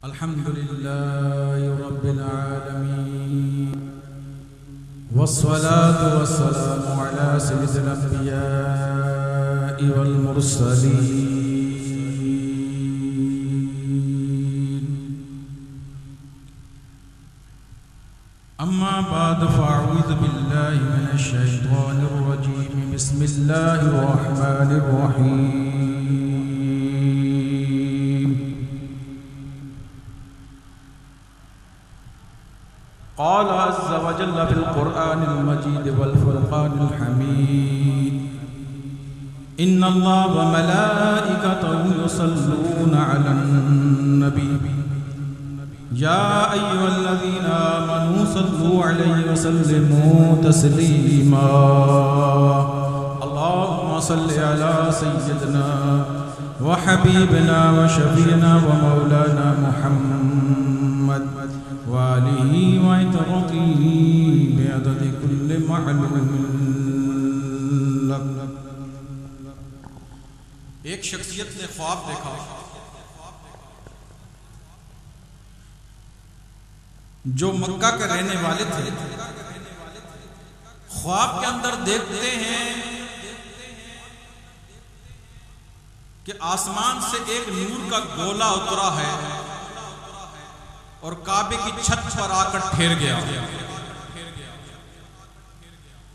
الحمد لله رب العالمين والصلاة والسلام على سيد الأنبياء والمرسلين أما بعد فأعوذ بالله من الشيطان الرجيم بسم الله الرحمن الرحيم قال عز وجل في القرآن المجيد والفرقان الحميد إن الله وملائكته يصلون على النبي يا أيها الذين آمنوا صلوا عليه وسلموا تسليما اللهم صل على سيدنا وحبيبنا وشفينا ومولانا محمد وآلہ وعطرته بعدد كل معلوم لك۔ ایک شخصیت نے خواب دیکھا جو مکہ کے رہنے والے تھے۔ خواب کے اندر دیکھتے ہیں کہ آسمان سے ایک نور کا گولا اترا ہے اور کعبے کی چھت پر آ کر ٹھہر گیا۔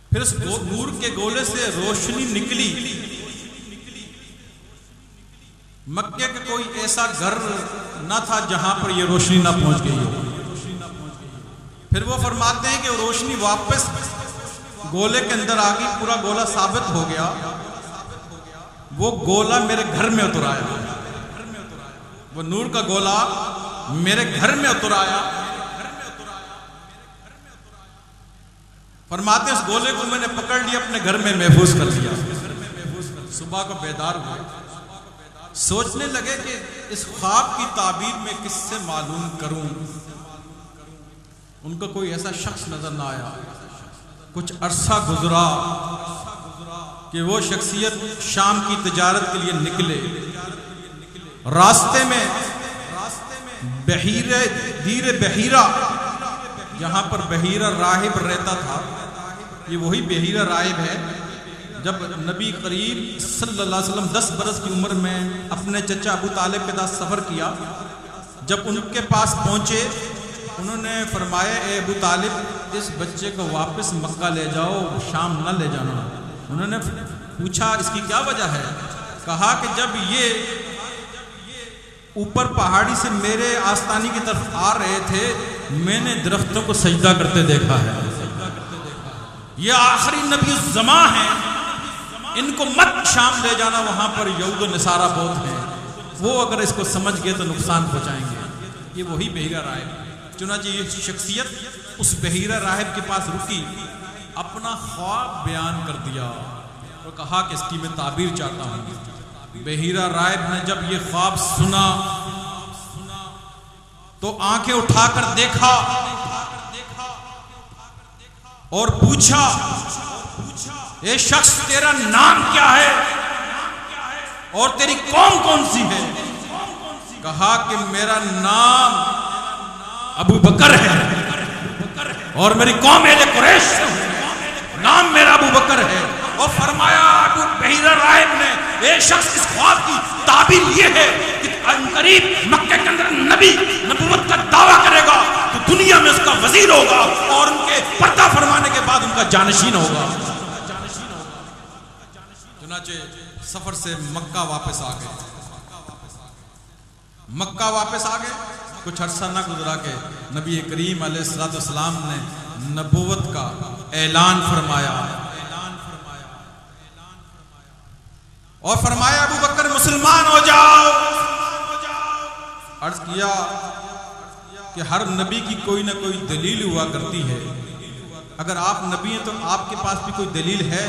پھر اس نور کے گولے سے روشنی نکلی۔ مکے کا کوئی ایسا گھر نہ تھا جہاں پر یہ روشنی نہ پہنچ گئی ہو۔ پھر وہ فرماتے ہیں کہ روشنی واپس گولے کے اندر آ گئی، پورا گولا ثابت ہو گیا۔ وہ گولا میرے گھر میں اتر آیا، وہ نور کا گولا میرے گھر میں اتر آیا۔ فرماتے ہیں اس گولے کو میں نے پکڑ لیا، اپنے گھر میں محفوظ کر لیا۔ صبح کو بیدار ہوئے، سوچنے لگے کہ اس خواب کی تعبیر میں کس سے معلوم کروں۔ ان کو کوئی ایسا شخص نظر نہ آیا۔ کچھ عرصہ گزرا کہ وہ شخصیت شام کی تجارت کے لیے نکلے۔ راستے میں دیر بحیرہ، جہاں پر بحیرہ راہب رہتا تھا، یہ وہی بحیرہ راہب ہے۔ جب نبی کریم صلی اللہ علیہ وسلم 10 برس کی عمر میں اپنے چچا ابو طالب کے ساتھ سفر کیا، جب ان کے پاس پہنچے انہوں نے فرمایا اے ابو طالب اس بچے کو واپس مکہ لے جاؤ، شام نہ لے جانا۔ انہوں نے پوچھا اس کی کیا وجہ ہے؟ کہا کہ جب یہ اوپر پہاڑی سے میرے آستانے کی طرف آ رہے تھے میں نے درختوں کو سجدہ کرتے دیکھا ہے۔ یہ آخری نبی الزمان ہیں، ان کو مت شام لے جانا، وہاں پر یہود و نصارہ بہت ہیں، وہ اگر اس کو سمجھ گئے تو نقصان پہنچائیں گے۔ یہ وہی بحیرہ راہب۔ چنانچہ یہ شخصیت اس بحیرہ راہب کے پاس رکی، اپنا خواب بیان کر دیا اور کہا کہ اس کی میں تعبیر چاہتا ہوں۔ بحیرہ راہب نے جب یہ خواب سنا تو آنکھیں اٹھا کر دیکھا اور پوچھا اے شخص تیرا نام کیا ہے اور تیری قوم کون سی ہے؟ کہا کہ میرا نام ابو بکر ہے اور میری قوم اہل قریش ہے، نام میرا ابو بکر ہے۔ اور فرمایا ابو بحیرہ راہب نے اے شخص اس خواب کی تعبیر یہ ہے کہ عنقریب مکہ کے اندر نبی نبوت کا دعویٰ کرے گا تو دنیا میں اس کا وزیر ہوگا اور ان کے پردہ فرمانے کے بعد ان کا جانشین ہوگا۔ چنانچہ سفر سے مکہ واپس آ گئے۔ مکہ واپس آ گئے، کچھ عرصہ نہ گزرا کہ نبی کریم علیہ السلام نے نبوت کا اعلان فرمایا اور فرمایا ابو بکر مسلمان ہو جاؤ۔ عرض کیا کہ ہر نبی کی کوئی نہ کوئی دلیل ہوا کرتی ہے، اگر آپ نبی ہیں تو آپ کے پاس بھی کوئی دلیل ہے؟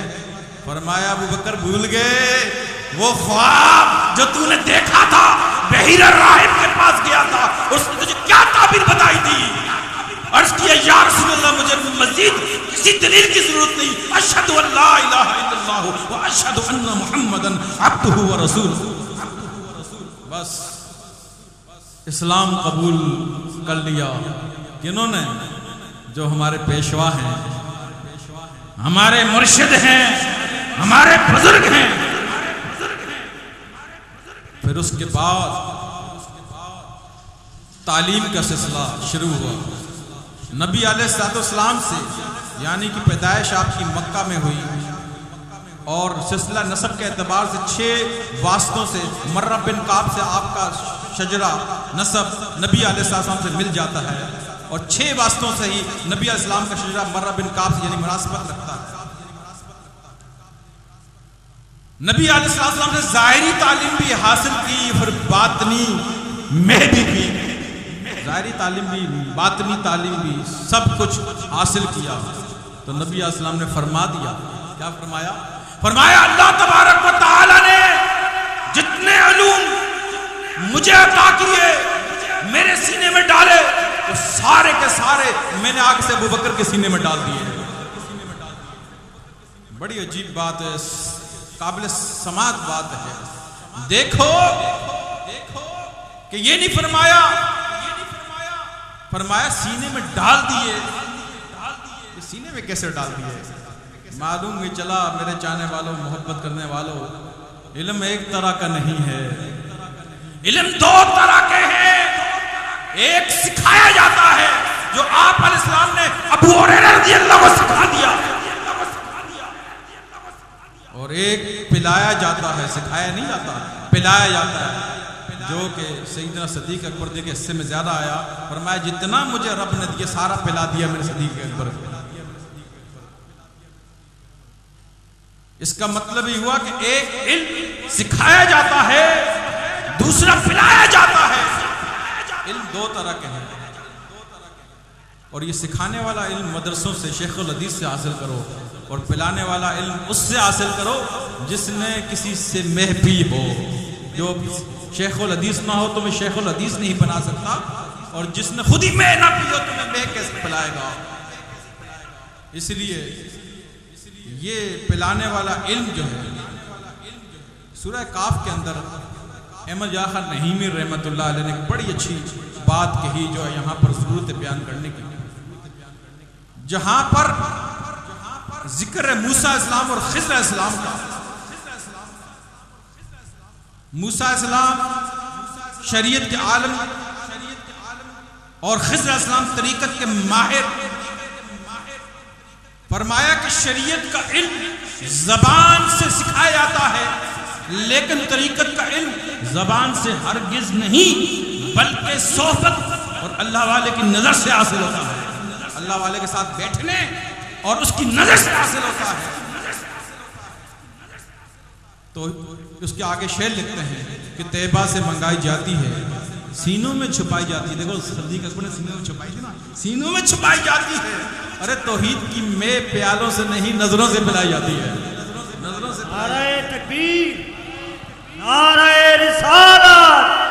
فرمایا ابو بکر بھول گئے وہ خواب جو تو نے دیکھا تھا، بحیرہ راہب کے پاس گیا تھا، اس نے تجھے کیا تعبیر بتائی تھی؟ عرض کیا یا رسول اللہ مجھے مزید کسی دلیل کی ضرورت نہیں، اشہد ان لا الہ الا اللہ و اشہد ان محمدن عبدہ و رسولہ۔ بس اسلام قبول کر لیا. کنہوں نے؟ جو ہمارے پیشوا ہیں، ہمارے مرشد ہیں، ہمارے بزرگ ہیں. پھر اس کے بعد تعلیم کا سلسلہ شروع ہوا. نبی علیہ الصلوۃ والسلام سے، یعنی کہ پیدائش آپ کی مکہ میں ہوئی، اور سلسلہ نسب کے اعتبار سے 6 واسطوں سے مرہ بن کعب سے آپ کا شجرہ نسب نبی علیہ السلام سے مل جاتا ہے، اور 6 واسطوں سے ہی نبی علیہ السلام کا شجرہ مرہ بن کعب سے یعنی مناسبت رکھتا ہے. نبی علیہ السلام سے ظاہری تعلیم بھی حاصل کی، پھر باطنی میں بھی کی. ظاہری تعلیم بھی، باطنی تعلیم بھی، سب کچھ حاصل کیا. تو نبی علیہ السلام نے فرما دیا. کیا فرمایا؟ فرمایا اللہ تبارک و تعالی نے جتنے علوم مجھے عطا کیے، میرے سینے میں ڈالے، وہ سارے کے سارے میں نے آگ سے ابوبکر کے سینے میں ڈال دیے. بڑی عجیب بات ہے، قابل سماعت بات ہے. دیکھو کہ یہ نہیں فرمایا سینے میں ڈال دیے. سینے میں کیسے ڈال دیے؟ معلوم بھی چلا میرے چاہنے والوں، محبت کرنے والوں، علم ایک طرح کا نہیں ہے، علم 2 طرح کے ہیں. ایک سکھایا جاتا ہے جو آپ علیہ السلام نے ابو ہریرہ رضی اللہ کو سکھا دیا، اور ایک پلایا جاتا ہے، سکھایا نہیں جاتا، پلایا جاتا ہے، جو کہ سیدنا صدیق اکبر کے حصے میں زیادہ آیا. فرمایا جتنا مجھے رب نے دیا سارا پلا دیا میرے صدیق اکبر کو. اس کا مطلب یہ ہوا کہ ایک علم سکھایا جاتا ہے، دوسرا پلایا جاتا ہے. علم 2 طرح کے ہیں، اور یہ سکھانے والا علم مدرسوں سے، شیخ الحدیث سے حاصل کرو، اور پلانے والا علم اس سے حاصل کرو جس نے کسی سے مہ پی ہو. جو شیخ الحدیث نہ ہو تمہیں شیخ الحدیث نہیں بنا سکتا، اور جس نے خود ہی مہ نہ پی ہو تمہیں مہ کیسے پلائے گا. اس لیے یہ پلانے والا علم جو ہے، سورہ کاف کے اندر احمد یار خان نعیمی رحمۃ اللہ علیہ نے بڑی اچھی بات کہی جو ہے یہاں پر ضرورت بیان کرنے کی. جہاں پر ذکر ہے موسیٰ علیہ السلام اور خضر علیہ السلام کا. موسیٰ علیہ السلام شریعت کے عالم اور خضر علیہ السلام طریقت کے ماہر. فرمایا کہ شریعت کا علم زبان سے سکھایا جاتا ہے، لیکن طریقت کا علم زبان سے ہرگز نہیں بلکہ صحبت اور اللہ والے کی نظر سے حاصل ہوتا ہے. اللہ والے کے ساتھ بیٹھنے اور اس کی نظر سے حاصل ہوتا ہے. تو اس کے آگے شعر لکھتے ہیں کہ طیبہ سے منگائی جاتی ہے، سینوں میں چھپائی جاتی ہے. دیکھو صدیق اکبر نے سینوں میں چھپائی تھی نا، سینوں میں چھپائی جاتی ہے. ارے توحید کی میں پیالوں سے نہیں نظروں سے پلائی جاتی ہے، نظروں سے. نعرہ تکبیر، نعرہ رسالت.